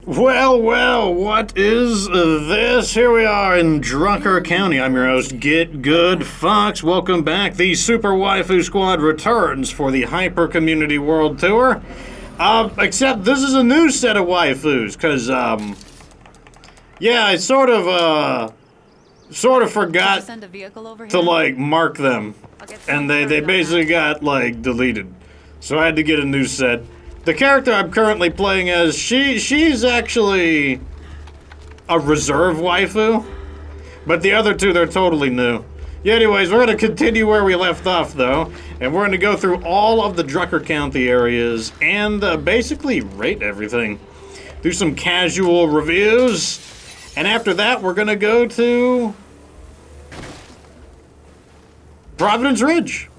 Well, what is this? Here we are in Drucker County. I'm your host, Get Good Fox. Welcome back. The Super Waifu Squad returns for the Hyper Community World Tour. Except this is a new set of waifus, because, yeah, I sort of forgot to, like, mark them. And they basically got, like, deleted. So I had to get a new set. The character I'm currently playing as, she's actually a reserve waifu, but the other two, they're totally new. Yeah, anyways, we're going to continue where we left off, though, and we're going to go through all of the Drucker County areas and basically rate everything. Do some casual reviews, and after that, we're going to go to Providence Ridge.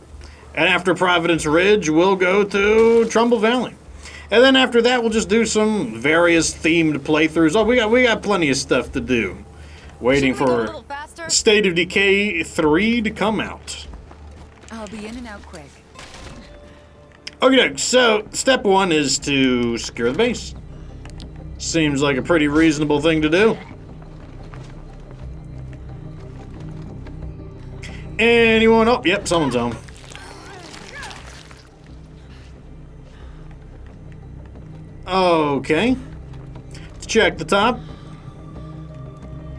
And after Providence Ridge, we'll go to Trumbull Valley. And then after that, we'll just do some various themed playthroughs. Oh, we got plenty of stuff to do. Waiting for State of Decay 3 to come out. I'll be in and out quick. Okay, so step one is to secure the base. Seems like a pretty reasonable thing to do. Anyone? Oh, yep, someone's home. Okay. Let's check the top.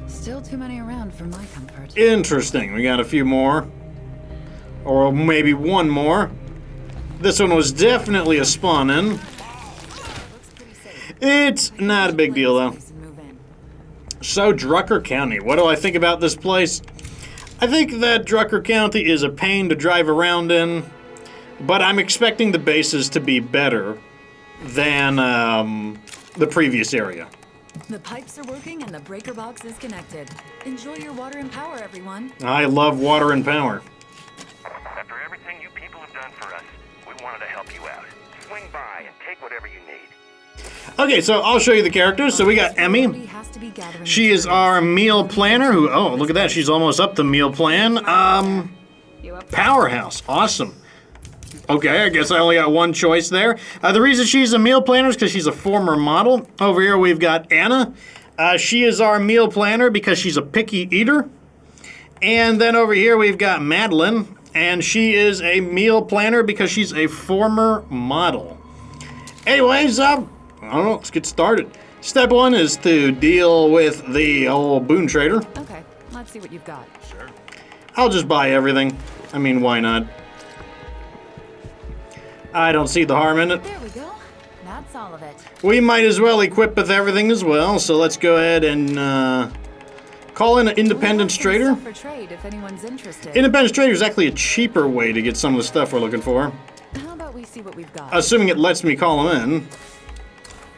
Still too many around for my comfort. Interesting. We got a few more. Or maybe one more. This one was definitely a spawn-in. It's not a big deal, though. So, Drucker County. What do I think about this place? I think that Drucker County is a pain to drive around in, but I'm expecting the bases to be better than the previous area. The pipes are working and the breaker box is connected. Enjoy your water and power, everyone. I love water and power. After everything you people have done for us, we wanted to help you out. Swing by and take whatever you need. Okay, so I'll show you the characters. So we got Emmy. She is our meal planner who, oh, look at that. She's almost up to meal plan. Powerhouse. Awesome. Okay, I guess I only got one choice there. The reason she's a meal planner is because she's a former model. Over here we've got Anna. She is our meal planner because she's a picky eater. And then over here we've got Madeline. And she is a meal planner because she's a former model. Anyways, I don't know, let's get started. Step one is to deal with the old boon trader. Okay, let's see what you've got. Sure. I'll just buy everything. I mean, why not? I don't see the harm in it. There we go. That's all of it. We might as well equip with everything as well, so let's go ahead and call in an Independence Trader. For trade if anyone's interested. Independence Trader is actually a cheaper way to get some of the stuff we're looking for. How about we see what we've got? Assuming it lets me call him in.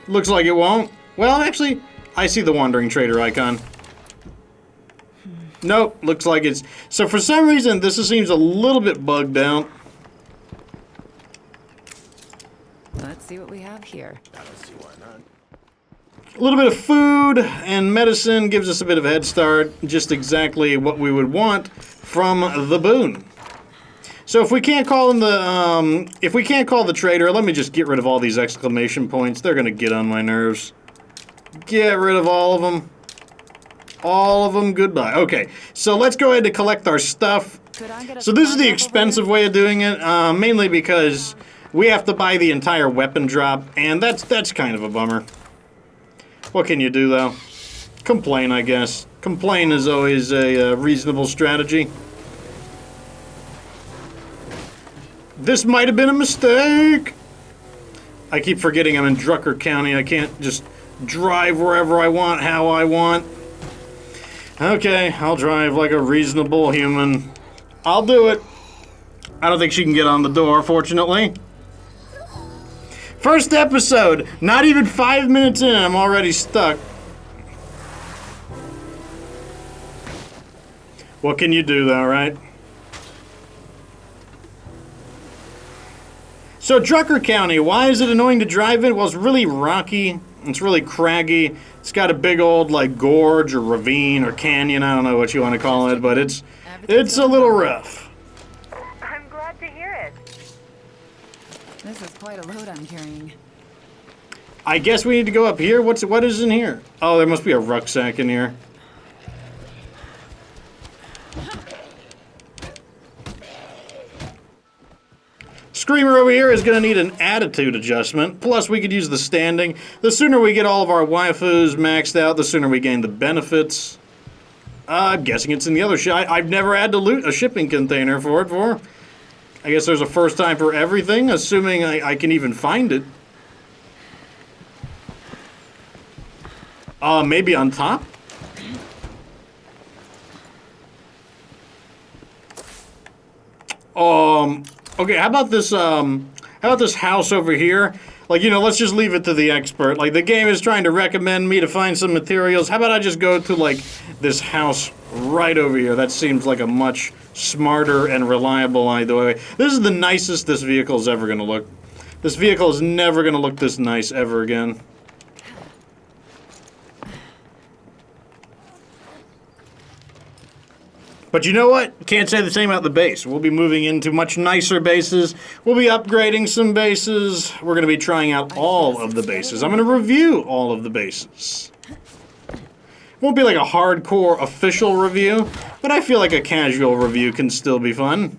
Looks like it won't. Well, actually, I see the Wandering Trader icon. Nope, looks like it's... So for some reason, this seems a little bit bugged out. Let's see what we have here. I don't see why not. A little bit of food and medicine gives us a bit of a head start. Just exactly what we would want from the boon. So if we can't call in the, if we can't call the trader, let me just get rid of all these exclamation points. They're gonna get on my nerves. Get rid of all of them. All of them, goodbye. Okay, so let's go ahead and collect our stuff. So this is the expensive way of doing it, mainly because we have to buy the entire weapon drop, and that's kind of a bummer. What can you do, though? Complain, I guess. Complain is always a reasonable strategy. This might have been a mistake. I keep forgetting I'm in Drucker County. I can't just drive wherever I want, how I want. Okay, I'll drive like a reasonable human. I'll do it. I don't think she can get on the door, fortunately. First episode, not even 5 minutes in, I'm already stuck. What can you do, though, right? So, Drucker County, why is it annoying to drive in? Well, it's really rocky. It's really craggy. It's got a big old, like, gorge or ravine or canyon. I don't know what you want to call it, but it's a little rough. I'm glad to hear it. This is quite a load I'm carrying. I guess we need to go up here. What is in here? Oh, there must be a rucksack in here. Screamer over here is going to need an attitude adjustment. Plus, we could use the standing. The sooner we get all of our waifus maxed out, the sooner we gain the benefits. I'm guessing it's in the other ship. I've never had to loot a shipping container for it before. I guess there's a first time for everything, assuming I can even find it. Maybe on top? Okay, how about this house over here? Like, you know, let's just leave it to the expert. Like, the game is trying to recommend me to find some materials. How about I just go to, like, this house right over here? That seems like a much smarter and reliable way. This is the nicest this vehicle is ever going to look. This vehicle is never going to look this nice ever again. But you know what? Can't say the same about the base. We'll be moving into much nicer bases. We'll be upgrading some bases. We're going to be trying out all of the bases. I'm going to review all of the bases. Won't be like a hardcore official review, but I feel like a casual review can still be fun.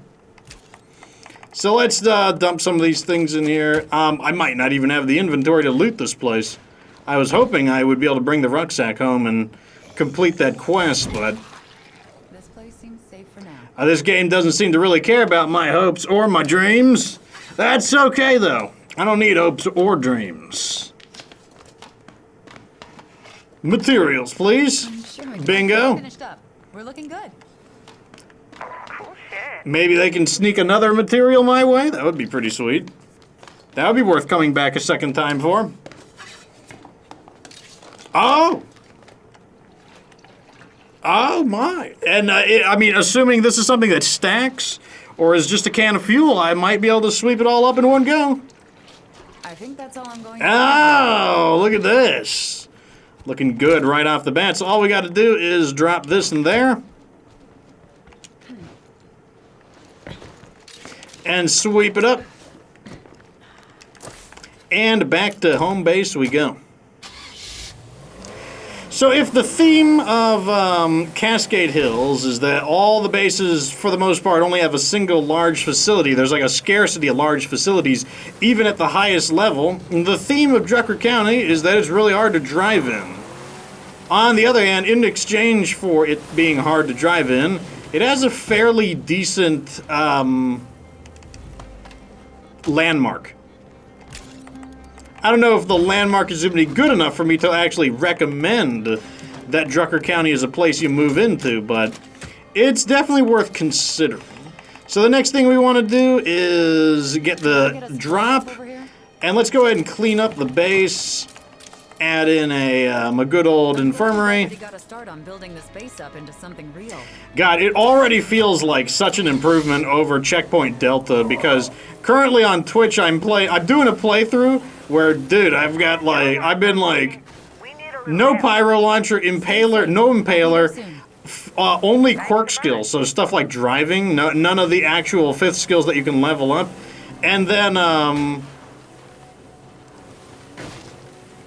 So let's dump some of these things in here. I might not even have the inventory to loot this place. I was hoping I would be able to bring the rucksack home and complete that quest, but this game doesn't seem to really care about my hopes or my dreams. That's okay, though. I don't need hopes or dreams. Materials, please. Bingo. Finished up. We're looking good. Cool shit. Maybe they can sneak another material my way? That would be pretty sweet. That would be worth coming back a second time for. Oh! Oh my! And I mean, assuming this is something that stacks, or is just a can of fuel, I might be able to sweep it all up in one go. I think that's all I'm going to Oh, look at this! Looking good right off the bat. So all we got to do is drop this in there. And sweep it up. And back to home base we go. So if the theme of Cascade Hills is that all the bases, for the most part, only have a single large facility, there's like a scarcity of large facilities, even at the highest level, the theme of Drucker County is that it's really hard to drive in. On the other hand, in exchange for it being hard to drive in, it has a fairly decent landmark. I don't know if the landmark is going to be good enough for me to actually recommend that Drucker County is a place you move into, but it's definitely worth considering. So the next thing we want to do is get the drop, and let's go ahead and clean up the base, add in a good old infirmary. Got to start on building this base up into something real. God, it already feels like such an improvement over Checkpoint Delta, because currently on Twitch I'm doing a playthrough where, dude, I've been like, no pyro launcher, impaler, no impaler, only quirk skills, so stuff like driving, none of the actual fifth skills that you can level up, and then,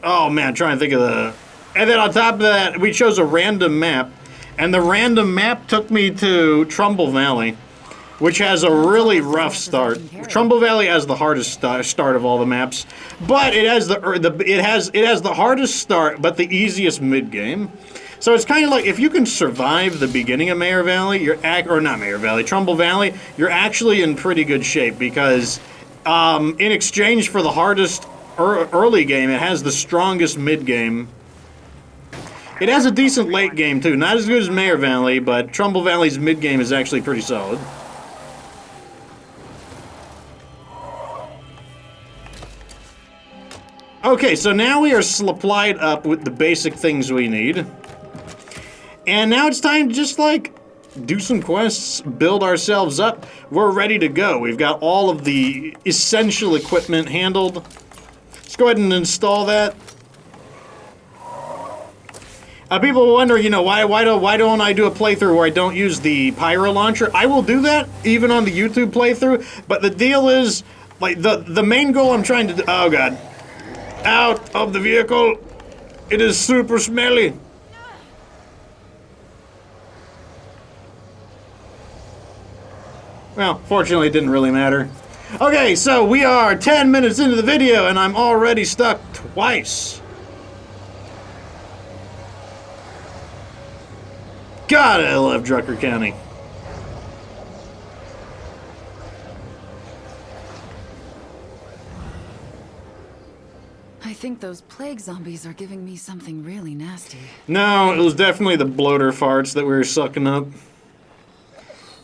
oh man, trying to think of and then on top of that, we chose a random map, and the random map took me to Trumbull Valley, which has a really rough start. Trumbull Valley has the hardest start of all the maps, but it has the hardest start, but the easiest mid game. So it's kind of like if you can survive the beginning of Mayor Valley, Trumbull Valley, you're actually in pretty good shape, because in exchange for the hardest early game, it has the strongest mid game. It has a decent late game too, not as good as Mayor Valley, but Trumbull Valley's mid game is actually pretty solid. Okay, so now we are supplied up with the basic things we need. And now it's time to just, like, do some quests, build ourselves up. We're ready to go. We've got all of the essential equipment handled. Let's go ahead and install that. People wonder, you know, why don't I do a playthrough where I don't use the pyro launcher? I will do that, even on the YouTube playthrough, but the deal is, like, the main goal I'm trying to do... Oh, God. Out of the vehicle. It is super smelly. Well, fortunately, it didn't really matter. Okay, so we are 10 minutes into the video, and I'm already stuck twice. God, I love Drucker County. I think those plague zombies are giving me something really nasty. No, it was definitely the bloater farts that we were sucking up.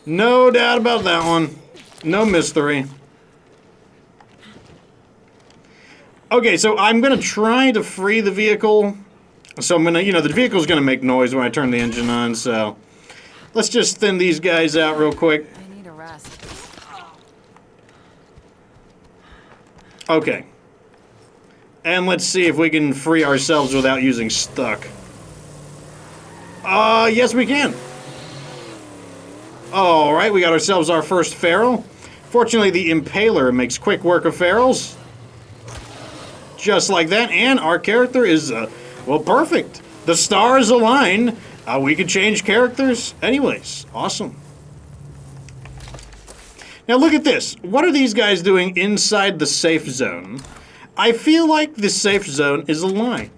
No doubt about that one. No mystery. Okay, so I'm going to try to free the vehicle. So I'm going to, the vehicle's going to make noise when I turn the engine on, so let's just thin these guys out real quick. I need a rest. Okay. And let's see if we can free ourselves without using stuck. Yes we can. Alright, we got ourselves our first feral. Fortunately, the Impaler makes quick work of ferals. Just like that, and our character is, well, perfect. The stars align. We could change characters anyways. Awesome. Now look at this. What are these guys doing inside the safe zone? I feel like the safe zone is a lie.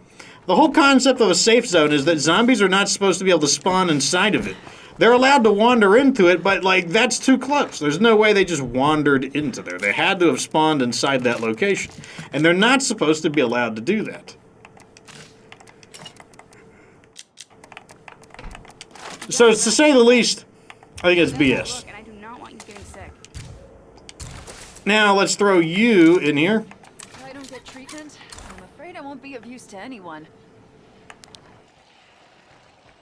The whole concept of a safe zone is that zombies are not supposed to be able to spawn inside of it. They're allowed to wander into it, but, like, that's too close. There's no way they just wandered into there. They had to have spawned inside that location. And they're not supposed to be allowed to do that. So, to say the least, I think it's BS. Look, and I do not want you getting sick. Now, let's throw you in here. If I don't get treatment, I'm afraid I won't be of use to anyone.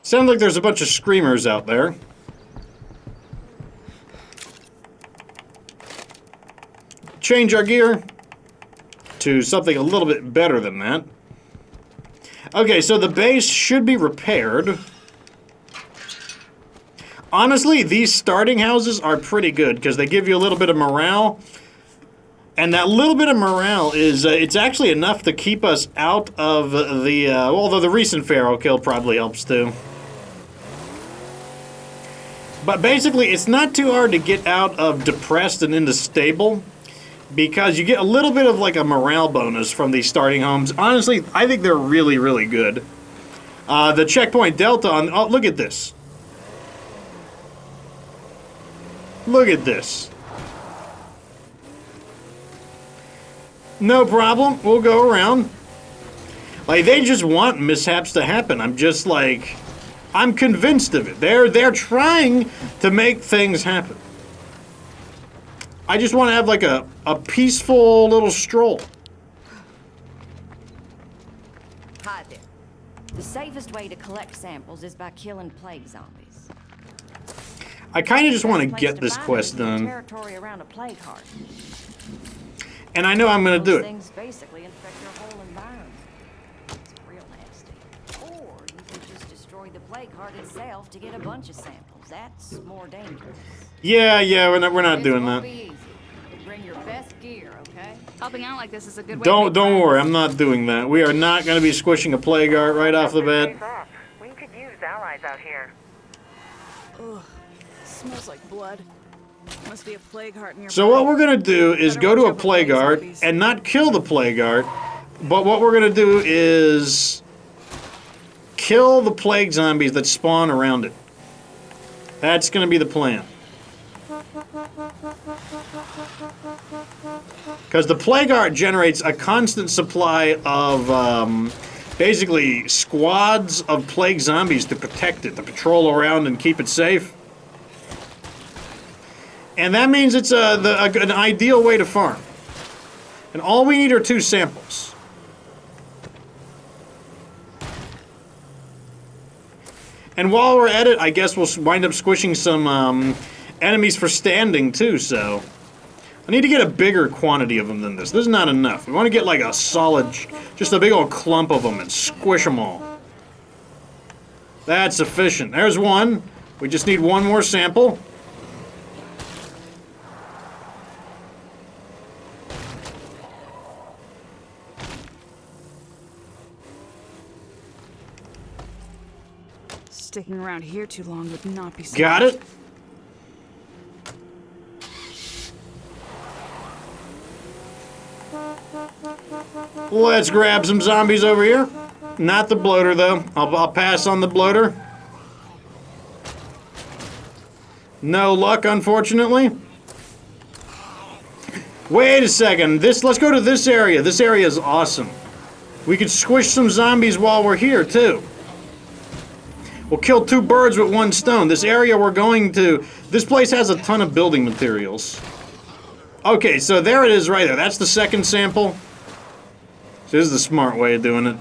Sounds like there's a bunch of screamers out there. Change our gear to something a little bit better than that. Okay, so the base should be repaired. Honestly, these starting houses are pretty good because they give you a little bit of morale. And that little bit of morale is, it's actually enough to keep us out of the, although the recent feral kill probably helps too. But basically, it's not too hard to get out of depressed and into stable because you get a little bit of like a morale bonus from these starting homes. Honestly, I think they're really, really good. The checkpoint delta on, oh, look at this. Look at this. No problem, we'll go around. Like, they just want mishaps to happen. I'm just like, I'm convinced of it. They're trying to make things happen. I just want to have like a peaceful little stroll. Hi there. The safest way to collect samples is by killing plague zombies. I kind of just want to Best place get this find quest them is in done. Territory around a plague heart. And I know I'm going to do Those it. things basically infect your whole environment. It's real nasty. Or you can just destroy the plague heart itself to get a bunch of samples. That's more dangerous. Yeah, we're not This doing won't that. be easy. Bring your best gear, okay? Helping out like this is a good way Don't to make worry, friends. I'm not doing that. We are not going to be squishing a plague art right off the bat. Days off. We could use allies out here. Ugh, smells like blood. Must be a plague heart nearby. So what we're going to do is Better go to watch a out for plague plague art zombies. and not kill the plague art, but what we're going to do is kill the plague zombies that spawn around it. That's going to be the plan. Because the plague art generates a constant supply of basically squads of plague zombies to protect it, to patrol around and keep it safe. And that means it's an ideal way to farm. And all we need are 2 samples. And while we're at it, I guess we'll wind up squishing some enemies for standing too, so I need to get a bigger quantity of them than this. This is not enough. We want to get like a solid, just a big old clump of them and squish them all. That's sufficient. There's one. We just need one more sample. Sticking around here too long would not be smart. Got it? Let's grab some zombies over here. Not the bloater, though. I'll pass on the bloater. No luck, unfortunately. Wait a second. Let's go to this area. This area is awesome. We could squish some zombies while we're here, too. We'll kill 2 birds with 1 stone. This area we're going to... This place has a ton of building materials. Okay, so there it is right there. That's the second sample. So this is the smart way of doing it.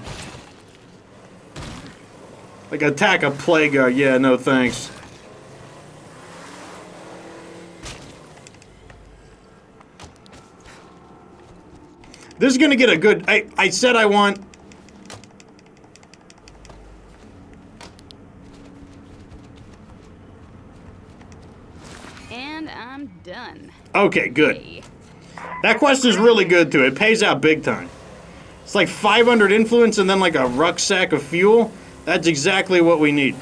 Like, attack a plague guard. Yeah, no thanks. This is gonna get a good... I said I want... And I'm done. Okay, good. That quest is really good, too. It pays out big time. It's like 500 influence and then like a rucksack of fuel. That's exactly what we need.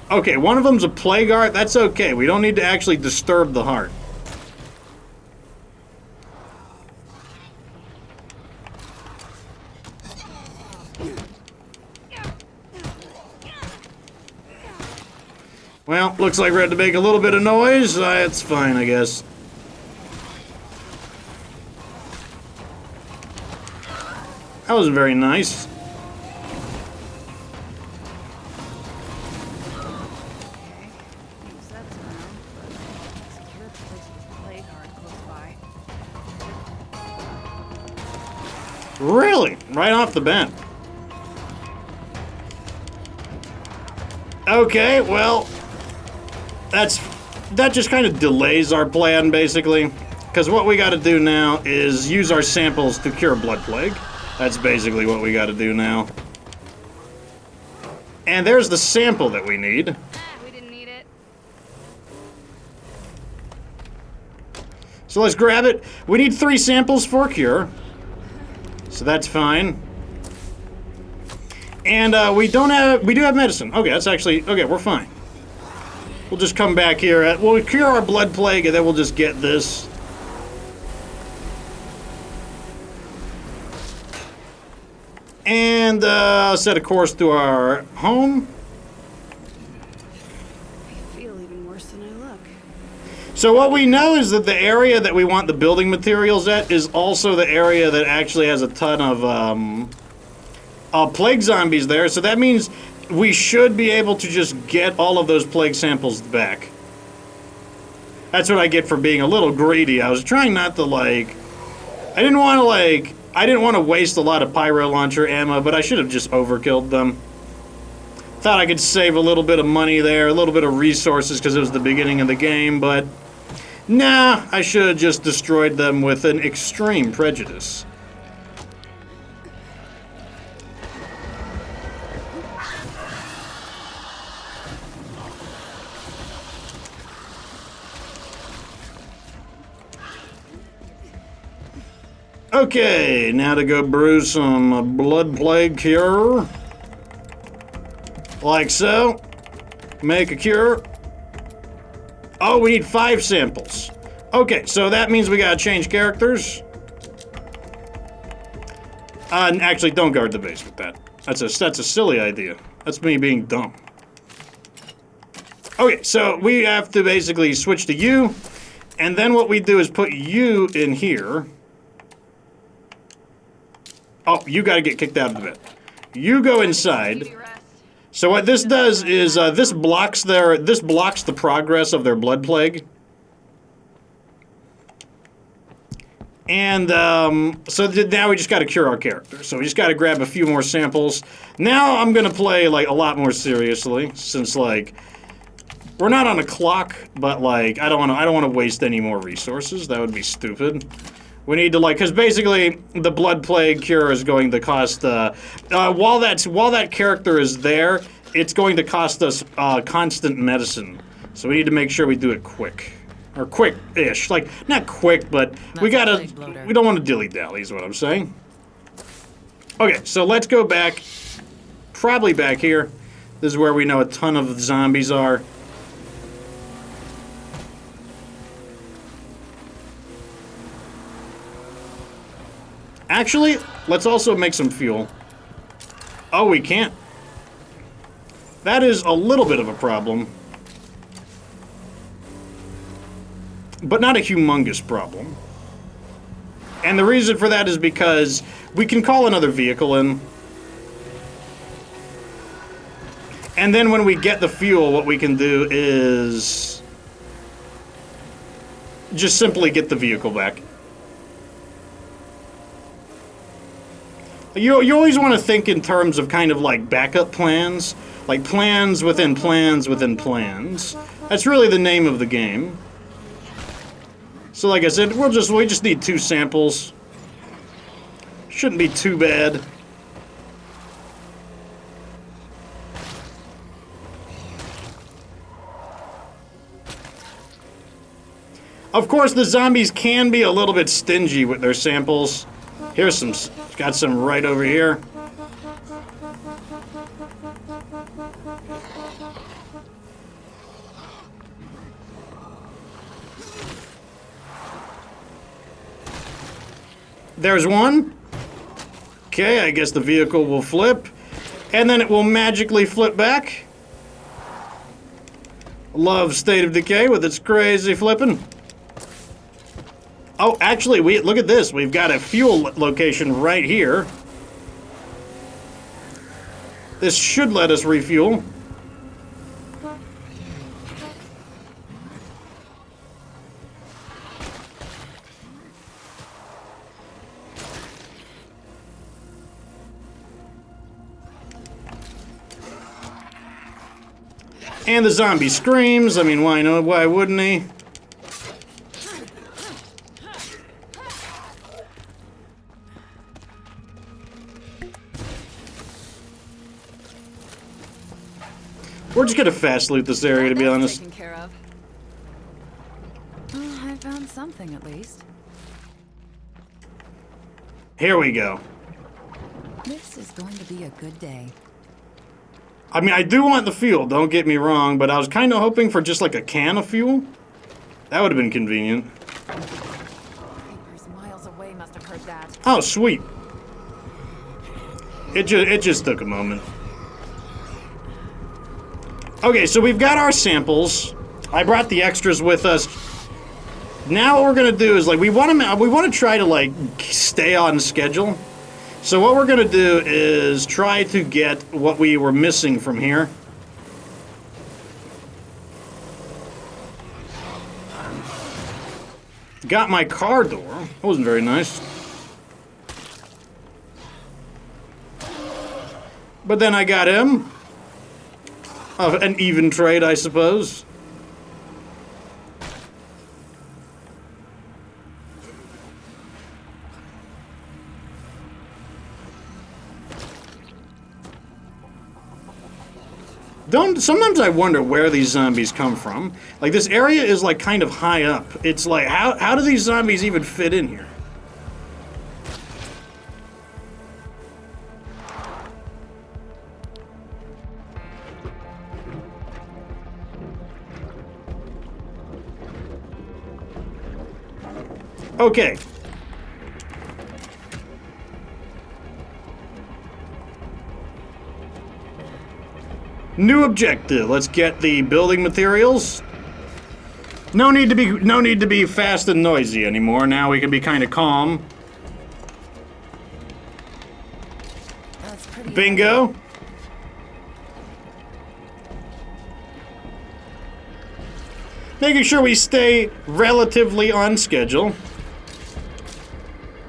Okay, one of them's a plague heart. That's okay. We don't need to actually disturb the heart. Well, looks like we had to make a little bit of noise. It's fine, I guess. That was very nice. Really? Right off the bat. Okay, well, that just kind of delays our plan, basically. Because what we got to do now is use our samples to cure blood plague. That's basically what we got to do now. And there's the sample that we need. We didn't need it. So let's grab it. We need 3 samples for cure. So that's fine. And we do have medicine. Okay, that's actually, okay, we're fine. We'll just come back here. We'll cure our blood plague and then we'll just get this. And set a course to our home. I feel even worse than I look. So what we know is that the area that we want the building materials at is also the area that actually has a ton of plague zombies there. So that means we should be able to just get all of those plague samples back. That's what I get for being a little greedy. I was trying not to, like... I didn't want to waste a lot of pyro launcher ammo, but I should have just overkilled them. Thought I could save a little bit of money there, a little bit of resources because it was the beginning of the game, but... Nah, I should have just destroyed them with an extreme prejudice. Okay, now to go brew some blood plague cure. Like so. Make a cure. Oh, we need 5 samples. Okay, so that means we gotta change characters. Actually, don't guard the base with that. That's a silly idea. That's me being dumb. Okay, so we have to basically switch to you, and then what we do is put you in here. Oh, you gotta get kicked out of the bed. You go inside. So what this does is this blocks the progress of their blood plague. And so now we just got to cure our character. So we just got to grab a few more samples. Now I'm gonna play like a lot more seriously, since like we're not on a clock, but like I don't want to waste any more resources. That would be stupid. We need to because basically the blood plague cure is going to cost while that character is there, it's going to cost us constant medicine. So we need to make sure we do it quick. Or quick-ish. Like, not quick, but we don't want to dilly-dally is what I'm saying. Okay, so let's go back. Probably back here. This is where we know a ton of zombies are. Actually, let's also make some fuel. Oh, we can't. That is a little bit of a problem. But not a humongous problem. And the reason for that is because we can call another vehicle in. And then when we get the fuel, what we can do is just simply get the vehicle back. You always want to think in terms of kind of like backup plans. Like plans within plans within plans. That's really the name of the game. So like I said, we just need 2 samples. Shouldn't be too bad. Of course, the zombies can be a little bit stingy with their samples. Here's some, got some right over here. There's one. Okay, I guess the vehicle will flip. And then it will magically flip back. Love State of Decay with its crazy flipping. Oh, actually, look at this. We've got a fuel location right here. This should let us refuel. And the zombie screams. I mean, why not? Why wouldn't he? We're just gonna fast loot this area, to be honest. Taken care of. Well, I found something at least. Here we go. This is going to be a good day. I mean, I do want the fuel, don't get me wrong, but I was kind of hoping for just like a can of fuel. That would have been convenient. Creepers miles away must have heard that. Oh, sweet. It just took a moment. Okay, so we've got our samples. I brought the extras with us. Now what we're gonna do is like we want to try to like stay on schedule. So what we're gonna do is try to get what we were missing from here. Got my car door. That wasn't very nice. But then I got him. An even trade, I suppose. Sometimes I wonder where these zombies come from. Like, this area is, like, kind of high up. It's like, how do these zombies even fit in here? Okay. New objective. Let's get the building materials. No need to be fast and noisy anymore. Now we can be kind of calm. That's pretty. Bingo. Making sure we stay relatively on schedule.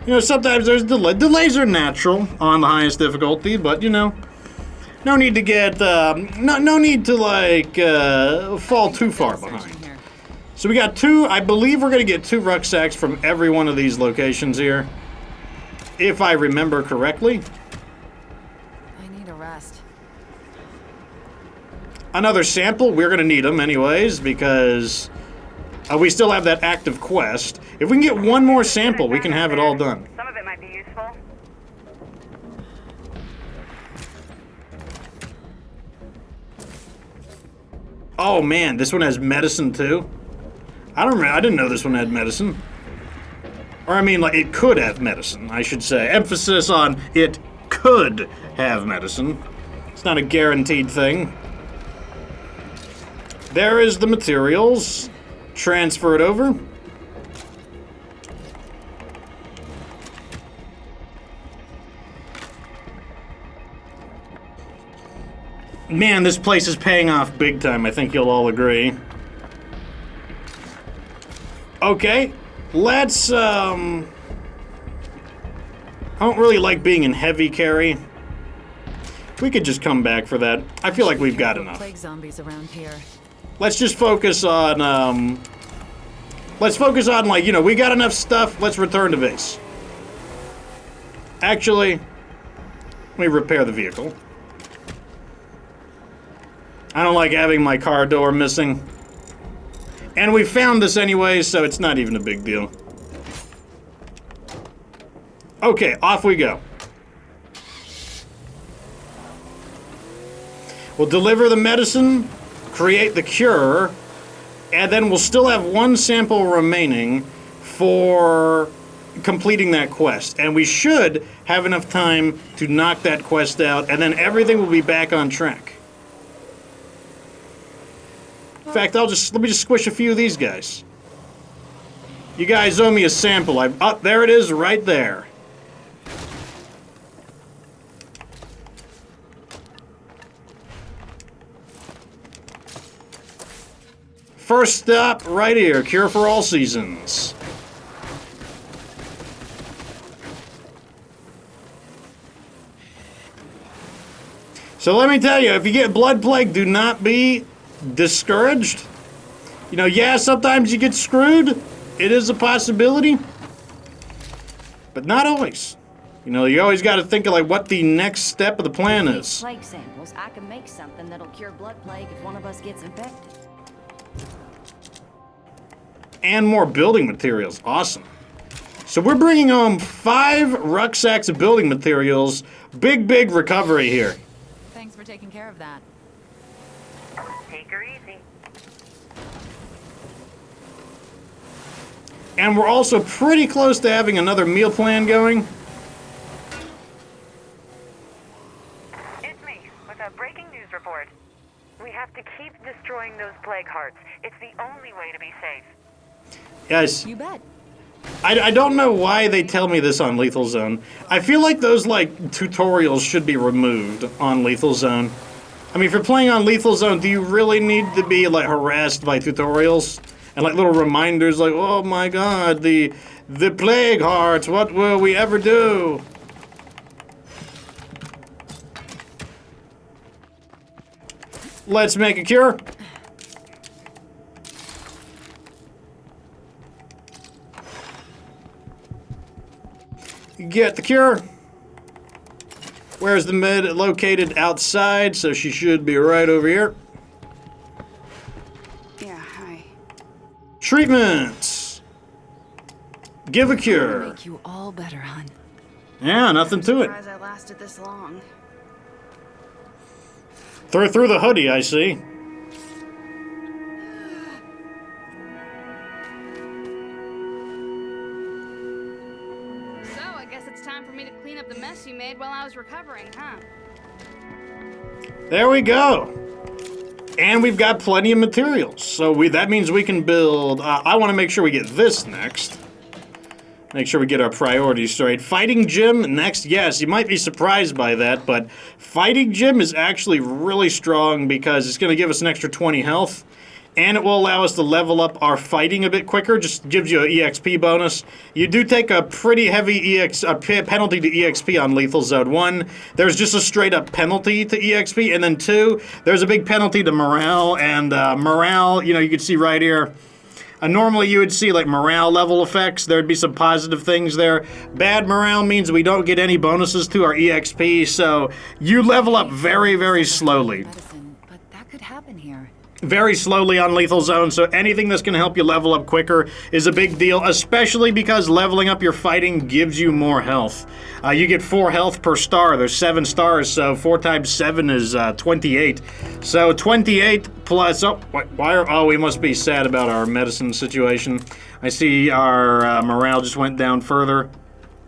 You know, sometimes there's delay. Delays are natural on the highest difficulty, but you know, no need to get no need to like fall too far behind. So we got two. I believe we're gonna get 2 rucksacks from every one of these locations here, if I remember correctly. I need a rest. Another sample. We're gonna need them anyways because we still have that active quest. If we can get one more sample, we can have it all done. Some of it might be useful. Oh man, this one has medicine too? I didn't know this one had medicine. Or I mean, like, it could have medicine, I should say. Emphasis on it could have medicine. It's not a guaranteed thing. There is the materials. Transfer it over. Man, this place is paying off big time. I think you'll all agree. Okay, let's, I don't really like being in heavy carry. We could just come back for that. I feel like we've got enough. Plague zombies around here. Let's just focus on, like, you know, we got enough stuff. Let's return to base. Actually, let me repair the vehicle. I don't like having my car door missing. And we found this anyway, so it's not even a big deal. Okay, off we go. We'll deliver the medicine, create the cure, and then we'll still have one sample remaining for completing that quest. And we should have enough time to knock that quest out, and then everything will be back on track. In fact, let me just squish a few of these guys. You guys owe me a sample. Oh, there it is, right there. First stop, right here. Cure for all seasons. So let me tell you, if you get blood plague, do not be discouraged. You know, yeah, sometimes you get screwed. It is a possibility. But not always. You know, you always got to think of, like, what the next step of the plan is. Plague samples, I can make something that'll cure blood plague if one of us gets infected. And more building materials. Awesome. So we're bringing home 5 rucksacks of building materials. Big recovery here. Thanks for taking care of that. Take her easy. And we're also pretty close to having another meal plan going. It's me, with a breaking news report. We have to keep destroying those plague hearts. It's the only way to be safe. Guys, You bet. I don't know why they tell me this on Lethal Zone. I feel like those, like, tutorials should be removed on Lethal Zone. I mean, if you're playing on Lethal Zone, do you really need to be, like, harassed by tutorials? And, like, little reminders like, oh my god, the plague hearts, what will we ever do? Let's make a cure. Get the cure. Where's the med located? Outside, so she should be right over here. Yeah, hi. Treatments. Give a cure. Make you all better, hon. Yeah, nothing to it. Surprised I lasted this long. Through the hoodie, I see. So, I guess it's time for me to clean up the mess you made while I was recovering, huh? There we go. And we've got plenty of materials. So that means we can build... I want to make sure we get this next. Make sure we get our priorities straight. Fighting gym next. Yes, you might be surprised by that, but fighting gym is actually really strong because it's going to give us an extra 20 health. And it will allow us to level up our fighting a bit quicker. Just gives you an EXP bonus. You do take a pretty heavy penalty to EXP on Lethal Zone 1. There's just a straight up penalty to EXP. And then 2, there's a big penalty to morale. And morale, you know, you can see right here. Normally you would see like morale level effects. There'd be some positive things there. Bad morale means we don't get any bonuses to our EXP. So you level up very, very slowly. Medicine, but that could happen here. very slowly on lethal zone, so anything that's going to help you level up quicker is a big deal, especially because leveling up your fighting gives you more health. You get 4 health per star. There's 7 stars, so 4 times 7 is 28. So 28 plus... Oh, we must be sad about our medicine situation. I see our morale just went down further.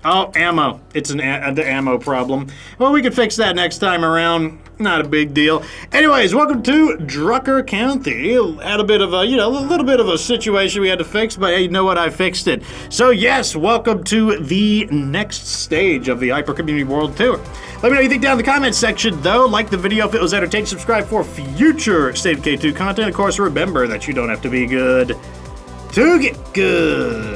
Oh, ammo. It's the ammo problem. Well, we could fix that next time around. Not a big deal. Anyways, welcome to Drucker County. Had a bit of a, a little bit of a situation we had to fix, but hey, you know what? I fixed it. So yes, welcome to the next stage of the Hyper Community World Tour. Let me know what you think down in the comments section, though. Like the video if it was entertaining. Subscribe for future State of K2 content. Of course, remember that you don't have to be good to get good.